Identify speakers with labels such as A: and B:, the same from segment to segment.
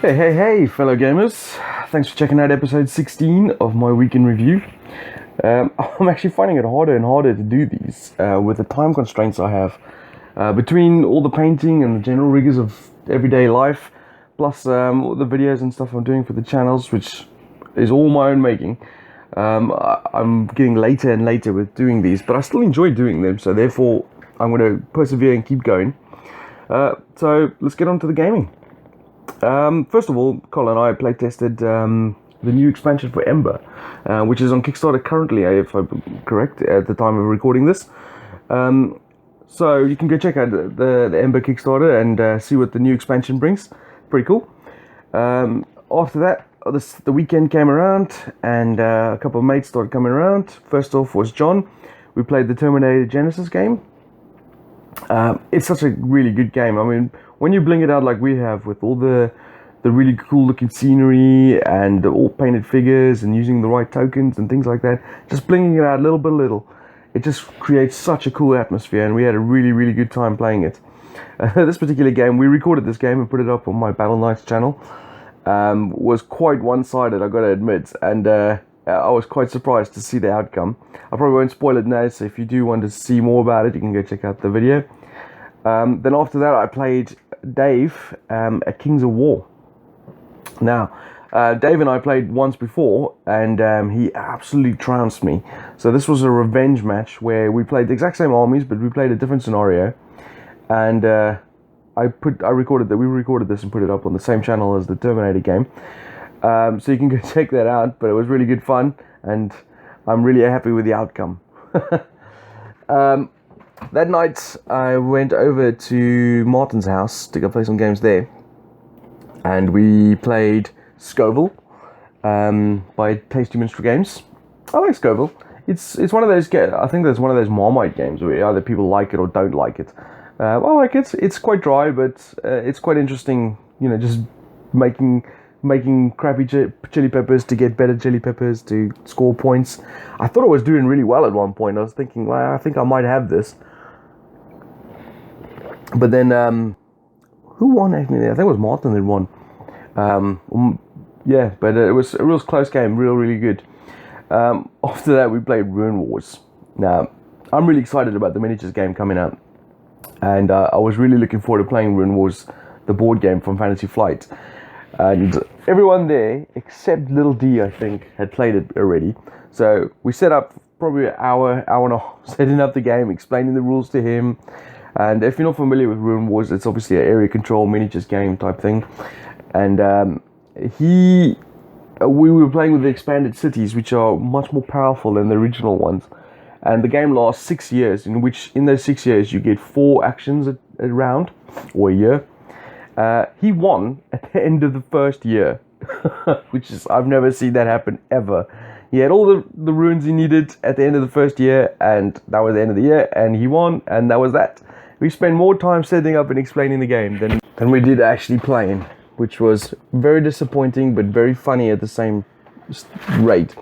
A: Hey, fellow gamers. Thanks for checking out episode 16 of my week in review. I'm actually finding it harder and harder to do these with the time constraints I have between all the painting and the general rigors of everyday life, plus all the videos and stuff I'm doing for the channels, which is all my own making. I'm getting later and later with doing these, but I still enjoy doing them, so therefore I'm going to persevere and keep going. So let's get on to the gaming. First of all, Colin and I play tested the new expansion for Ember, which is on Kickstarter currently, if I'm correct, at the time of recording this. So you can go check out the Ember Kickstarter and see what the new expansion brings. Pretty cool. After that, the weekend came around and a couple of mates started coming around. First off was John. We played the Terminator Genesis game. It's such a really good game. I mean, when you bling it out like we have with all the really cool looking scenery and all painted figures and using the right tokens and things like that, just blinging it out little by little, it just creates such a cool atmosphere, and we had a really good time playing it. This particular game, we recorded this game and put it up on my Battle Knights channel, was quite one-sided, I gotta admit, and I was quite surprised to see the outcome. I probably won't spoil it now, so if you do want to see more about it, you can go check out the video. Then after that, I played Dave at Kings of War. Now, Dave and I played once before, and he absolutely trounced me. So this was a revenge match where we played the exact same armies, but we played a different scenario. And we recorded this and put it up on the same channel as the Terminator game. So you can go check that out. But it was really good fun, and I'm really happy with the outcome. That night, I went over to Martin's house to go play some games there. And we played Scoville by Tasty Minstrel Games. I like Scoville. It's one of those. I think there's one of those Marmite games where either people like it or don't like it. I like it. It's quite dry, but it's quite interesting. You know, just making crappy chili peppers to get better chili peppers to score points. I thought I was doing really well at one point. I was thinking, well, I think I might have this. But then, who won actually? I think it was Martin that won. Yeah, but it was a real close game, really good. After that, we played Rune Wars. Now, I'm really excited about the miniatures game coming out, and I was really looking forward to playing Rune Wars, the board game from Fantasy Flight. And everyone there, except Little D, I think, had played it already. So we set up probably an hour and a half, setting up the game, explaining the rules to him. And if you're not familiar with Rune Wars, it's obviously an area control miniatures game type thing. And we were playing with the expanded cities, which are much more powerful than the original ones. And the game lasts 6 years, in those 6 years you get 4 actions a round, or a year. He won at the end of the first year, which is, I've never seen that happen ever. He had all the runes he needed at the end of the first year, and that was the end of the year, and he won, and that was that. We spent more time setting up and explaining the game than we did actually playing, which was very disappointing, but very funny at the same rate.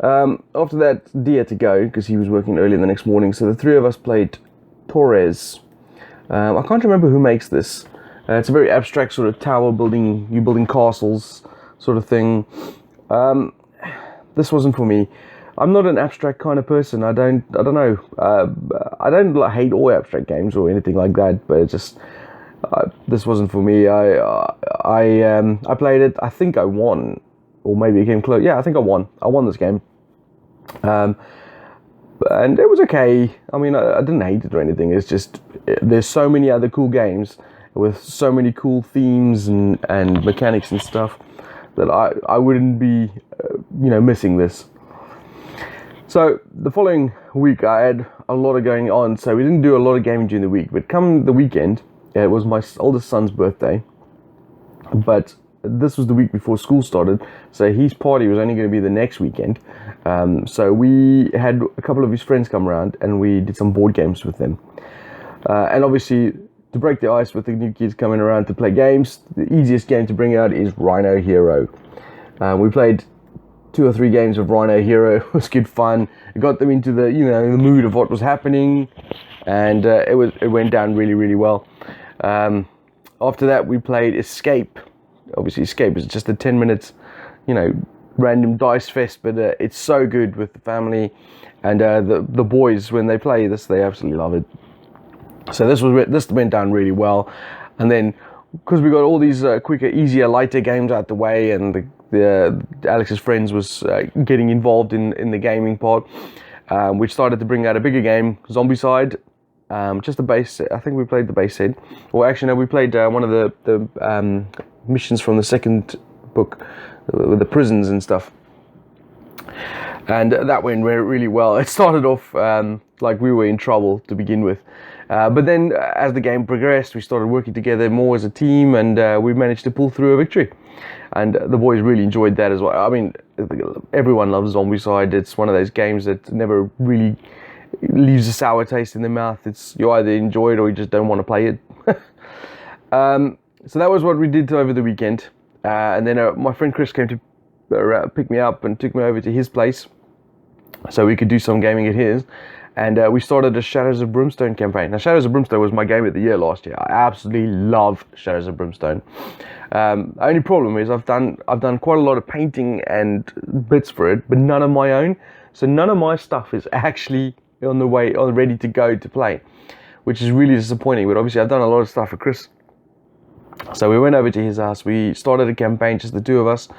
A: After that, D had to go, because he was working early the next morning, so the three of us played Torres. I can't remember who makes this. It's a very abstract sort of tower building, you building castles sort of thing. This wasn't for me. I'm not an abstract kind of person. I don't know. I don't hate all abstract games or anything like that, but it just this wasn't for me. I played it. I think I won, or maybe it came close. Yeah, I think I won. I won this game, and it was okay. I mean, I didn't hate it or anything. It's just there's so many other cool games with so many cool themes and mechanics and stuff that I wouldn't be missing this. So the following week I had a lot of going on, so we didn't do a lot of gaming during the week, but come the weekend, it was my oldest son's birthday, but this was the week before school started, so his party was only going to be the next weekend. So we had a couple of his friends come around and we did some board games with them, and obviously to break the ice with the new kids coming around to play games, the easiest game to bring out is Rhino Hero. We played 2 or 3 games of Rhino Hero. It was good fun. It got them into the the mood of what was happening, and it went down really well. After that, we played Escape, obviously Escape is just a 10 minutes, random dice fest, but it's so good with the family, and the boys, when they play this, they absolutely love it. So this went down really well, and then because we got all these quicker, easier, lighter games out the way, and the Alex's friends was getting involved in the gaming part, we started to bring out a bigger game, Zombicide. Just the base. I think we played the base set, or actually no, we played one of the missions from the second book with the prisons and stuff, and that went really well. It started off like we were in trouble to begin with, but then as the game progressed, we started working together more as a team, and we managed to pull through a victory. And the boys really enjoyed that as well. I mean, everyone loves Zombicide. It's one of those games that never really leaves a sour taste in the mouth. It's, you either enjoy it or you just don't want to play it. So that was what we did over the weekend. And then my friend Chris came to pick me up and took me over to his place so we could do some gaming at his. And we started a Shadows of Brimstone campaign. Now, Shadows of Brimstone was my game of the year last year. I absolutely love Shadows of Brimstone. Only problem is I've done quite a lot of painting and bits for it, but none of my own. So none of my stuff is actually on the way, or ready to go to play, which is really disappointing. But obviously I've done a lot of stuff for Chris. So we went over to his house. We started a campaign, just the two of us.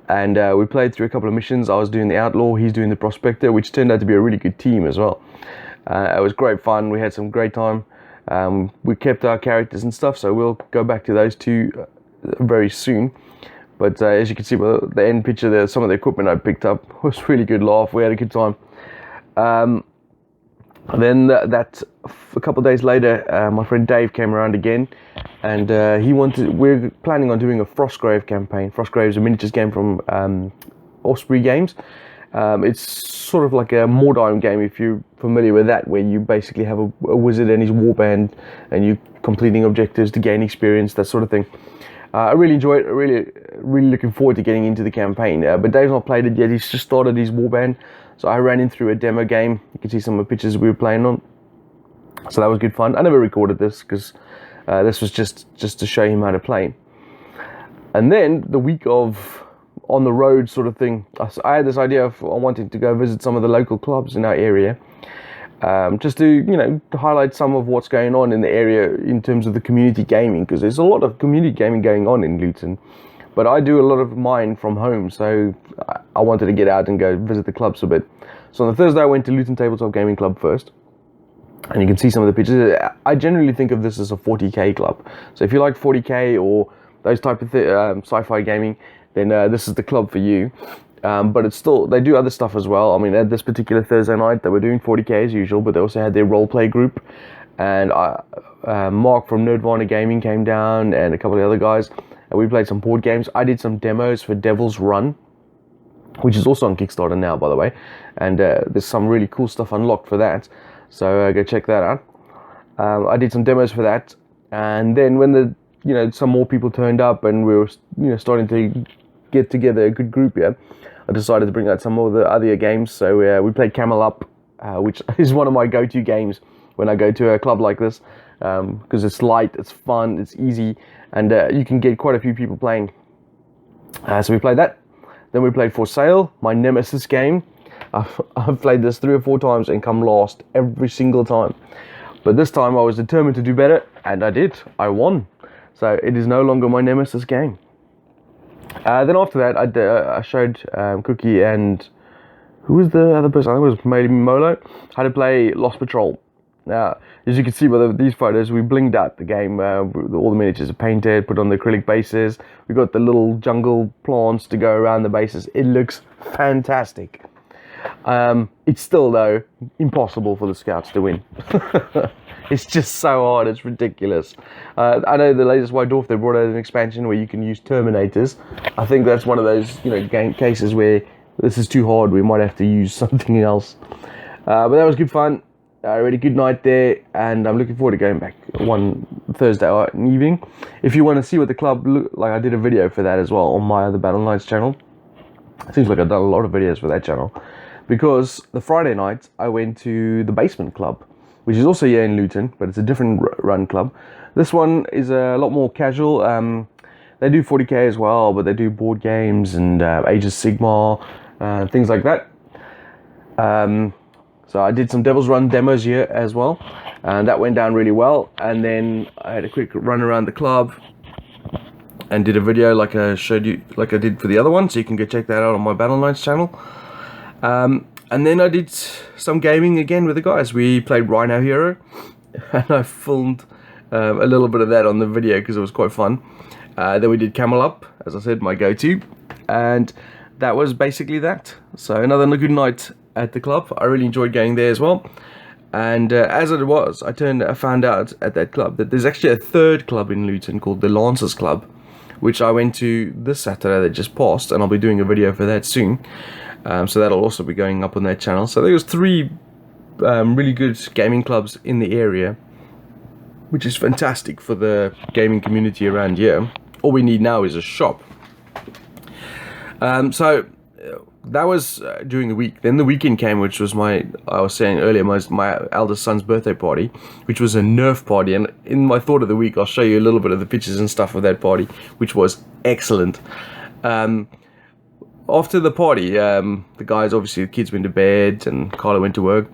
A: And we played through a couple of missions. I was doing the Outlaw, he's doing the Prospector, which turned out to be a really good team as well. It was great fun. We had some great time. We kept our characters and stuff, so we'll go back to those two very soon. But as you can see by the end picture there, some of the equipment I picked up was really good laugh. We had a good time. Then a couple of days later, my friend Dave came around again, and we're planning on doing a Frostgrave campaign. Frostgrave is a miniatures game from Osprey Games. It's sort of like a Mordheim game, if you're familiar with that, where you basically have a wizard and his warband, and you completing objectives to gain experience, that sort of thing. I really enjoy it. Really looking forward to getting into the campaign. But Dave's not played it yet. He's just started his warband. So I ran in through a demo game. You can see some of the pictures we were playing on. So that was good fun. I never recorded this because this was just to show him how to play. And then the week of on the road sort of thing, I had this idea of wanting to go visit some of the local clubs in our area. Just to highlight some of what's going on in the area in terms of the community gaming, because there's a lot of community gaming going on in Luton, but I do a lot of mine from home, so I wanted to get out and go visit the clubs a bit. So on the Thursday I went to Luton Tabletop Gaming Club first, and you can see some of the pictures. I generally think of this as a 40k club, so if you like 40k or those type of sci-fi gaming, then this is the club for you. But it's still, they do other stuff as well. I mean, at this particular Thursday night, they were doing 40k as usual, but they also had their roleplay group. And Mark from Nerdvana Gaming came down, and a couple of the other guys, and we played some board games. I did some demos for Devil's Run, which is also on Kickstarter now, by the way. And there's some really cool stuff unlocked for that. So go check that out. I did some demos for that, and then when some more people turned up, and we were starting to get together a good group here, I decided to bring out some of the other games. So we played Camel Up, which is one of my go-to games when I go to a club like this, because it's light, it's fun, it's easy, and you can get quite a few people playing. So we played that. Then we played For Sale, my nemesis game. I've played this 3 or 4 times and come last every single time. But this time I was determined to do better, and I did. I won. So it is no longer my nemesis game. Then after that, I showed Cookie and who was the other person? I think it was maybe Molo, how to play Lost Patrol. Now, as you can see by these photos, we blinged out the game. All the miniatures are painted, put on the acrylic bases. We got the little jungle plants to go around the bases. It looks fantastic. It's still, though, impossible for the scouts to win. It's just so hard, it's ridiculous. I know the latest White Dwarf, they brought out an expansion where you can use Terminators. I think that's one of those game cases where this is too hard, we might have to use something else. But that was good fun. I had a good night there, and I'm looking forward to going back one Thursday evening. If you want to see what the club look like, I did a video for that as well on my other Battle Knights channel. It seems like I've done a lot of videos for that channel, because the Friday night I went to the Basement Club, which is also here in Luton, but it's a different run club. This one is a lot more casual. They do 40k as well, but they do board games and Age of Sigmar, things like that. So I did some Devil's Run demos here as well, and that went down really well. And then I had a quick run around the club and did a video like I showed you, like I did for the other one, so you can go check that out on my Battle Knights channel. And then I did some gaming again with the guys. We played Rhino Hero, and I filmed a little bit of that on the video because it was quite fun. Then we did Camel Up, as I said, my go-to, and that was basically that. So another good night at the club. I really enjoyed going there as well. And as it was, I found out at that club that there's actually a third club in Luton called the Lancers Club, which I went to this Saturday that just passed, and I'll be doing a video for that soon. So that'll also be going up on that channel. So there was 3 really good gaming clubs in the area, which is fantastic for the gaming community around here. All we need now is a shop. So that was during the week. Then the weekend came, which was I was saying earlier, my eldest son's birthday party, which was a Nerf party. And in my thought of the week, I'll show you a little bit of the pictures and stuff of that party, which was excellent. After the party, the guys, obviously the kids went to bed and Carla went to work.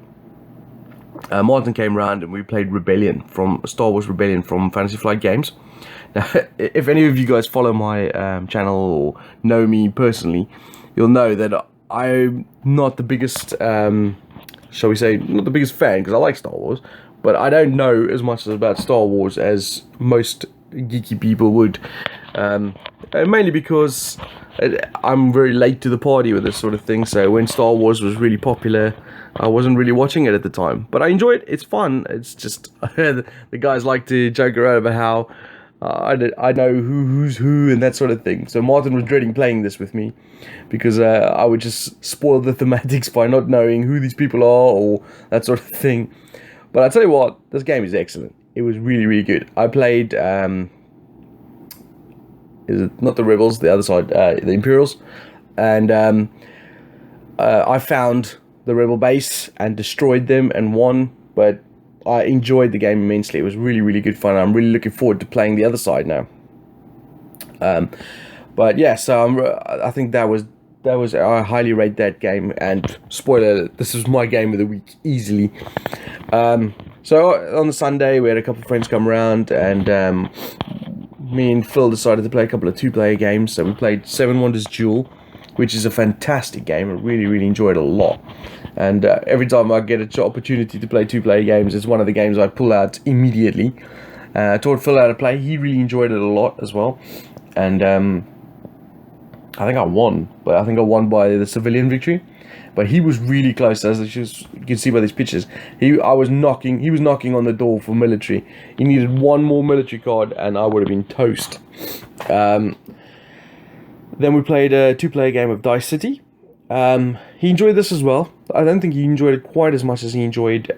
A: Martin came around and we played Rebellion from Star Wars Rebellion from Fantasy Flight Games. Now, if any of you guys follow my channel or know me personally, you'll know that I'm not the biggest, shall we say, not the biggest fan, because I like Star Wars, but I don't know as much about Star Wars as most geeky people would. Mainly because I'm very late to the party with this sort of thing, so when Star Wars was really popular, I wasn't really watching it at the time. But I enjoy it, it's fun. It's just, the guys like to joke around about how I know who's who and that sort of thing. So Martin was dreading playing this with me, because I would just spoil the thematics by not knowing who these people are or that sort of thing. But I tell you what, this game is excellent. It was really, really good. I played, is it not the Rebels, the other side, the Imperials, and I found the Rebel base and destroyed them and won, but I enjoyed the game immensely. It was really, really good fun. I'm really looking forward to playing the other side now. But yeah, so I think that was I highly rate that game. And spoiler, this was my game of the week easily. So on the Sunday, we had a couple of friends come around, and me and Phil decided to play a couple of 2-player games. So we played Seven Wonders Duel, which is a fantastic game. I really, really enjoyed it a lot. And every time I get an opportunity to play 2-player games, it's one of the games I pull out immediately. I taught Phil how to play. He really enjoyed it a lot as well. And I think I won, but I think I won by the civilian victory. But he was really close, as you can see by these pictures. He was knocking on the door for military. He needed one more military card, and I would have been toast. Then we played a 2-player game of Dice City. He enjoyed this as well. I don't think he enjoyed it quite as much as he enjoyed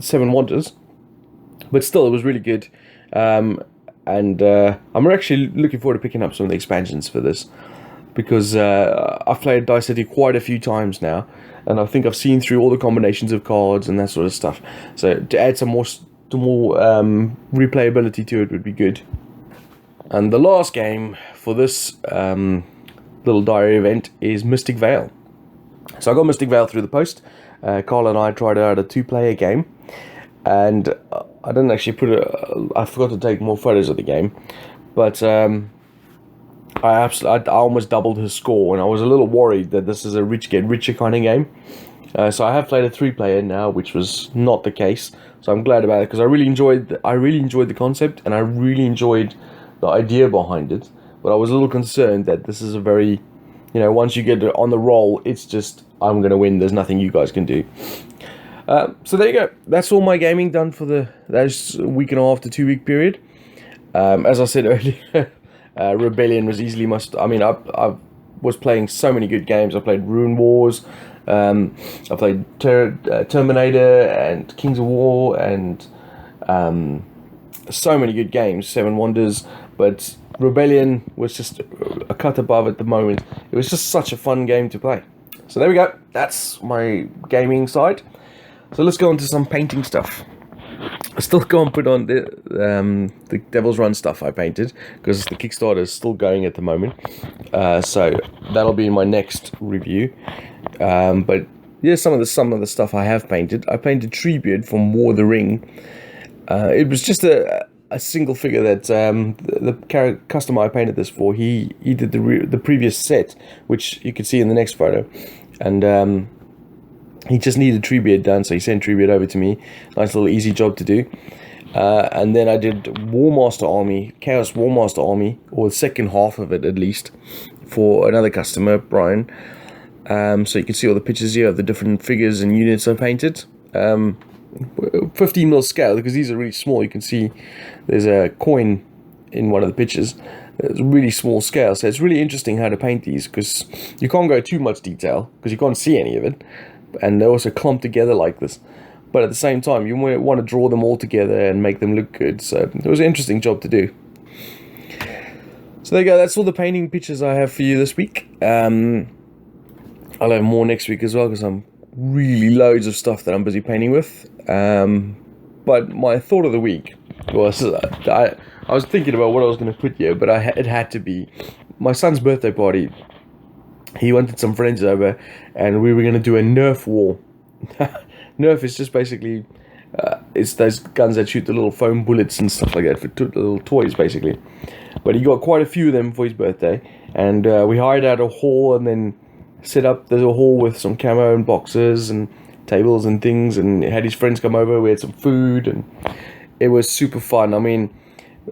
A: Seven Wonders, but still, it was really good. And I'm actually looking forward to picking up some of the expansions for this, because I've played Dice City quite a few times now, and I think I've seen through all the combinations of cards and that sort of stuff. So to add some more replayability to it would be good. And the last game for this little diary event is Mystic Vale. So I got Mystic Vale through the post. Carl and I tried out a 2-player game, and I didn't actually I forgot to take more photos of the game, but I almost doubled his score, and I was a little worried that this is a rich get richer kind of game. So I have played a 3-player now, which was not the case. So I'm glad about it, because I really enjoyed the concept, and I really enjoyed the idea behind it. But I was a little concerned that this is a very, once you get on the roll, it's just, I'm going to win, there's nothing you guys can do. So there you go. That's all my gaming done for that week and a half to 2-week period. As I said earlier, Rebellion was easily I was playing so many good games. I played Rune Wars, I played Terminator and Kings of War, and so many good games, Seven Wonders, but Rebellion was just a cut above at the moment. It was just such a fun game to play. So there we go. That's my gaming side. So let's go on to some painting stuff. I still can't put on the Devil's Run stuff I painted because the Kickstarter is still going at the moment. So that'll be in my next review. But yeah, some of the stuff I have painted. I painted Treebeard from War of the Ring. It was just a single figure that the customer I painted this for. He did the previous set, which you can see in the next photo, and he just needed Treebeard done, so he sent Treebeard over to me. Nice little easy job to do. And then I did Warmaster Army, Chaos Warmaster Army, or the second half of it at least, for another customer, Brian. So you can see all the pictures here of the different figures and units I painted. 15mm scale, because these are really small. You can see there's a coin in one of the pictures. It's a really small scale, so it's really interesting how to paint these, because you can't go too much detail, because you can't see any of it. And they're also clumped together like this, but at the same time you want to draw them all together and make them look good. So it was an interesting job to do. So there you go, that's all the painting pictures I have for you this week. I'll have more next week as well, because I'm really loads of stuff that I'm busy painting with. But my thought of the week was, I was thinking about what I was going to put here, but it had to be my son's birthday party. He wanted some friends over, and we were going to do a Nerf war. Nerf is just basically, it's those guns that shoot the little foam bullets and stuff like that, for little toys, basically. But he got quite a few of them for his birthday, and we hired out a hall, and then set up the hall with some camo and boxes and tables and things, and had his friends come over. We had some food, and it was super fun. I mean,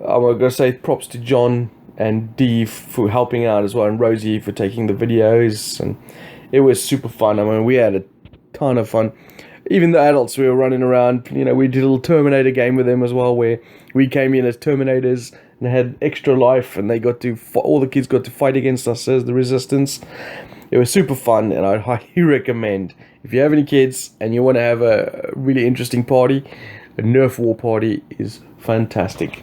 A: I'm going to say props to John and Dee for helping out as well, and Rosie for taking the videos, and it was super fun. I mean, we had a ton of fun. Even the adults, we were running around, you know, we did a little Terminator game with them as well, where we came in as Terminators and had extra life, and they got to, all the kids got to fight against us as the Resistance. It was super fun, and I'd highly recommend, if you have any kids and you want to have a really interesting party, a Nerf war party is fantastic.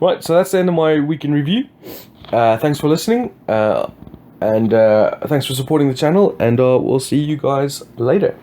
A: Right, so that's the end of my week in review. Thanks for listening, and thanks for supporting the channel, and we'll see you guys later.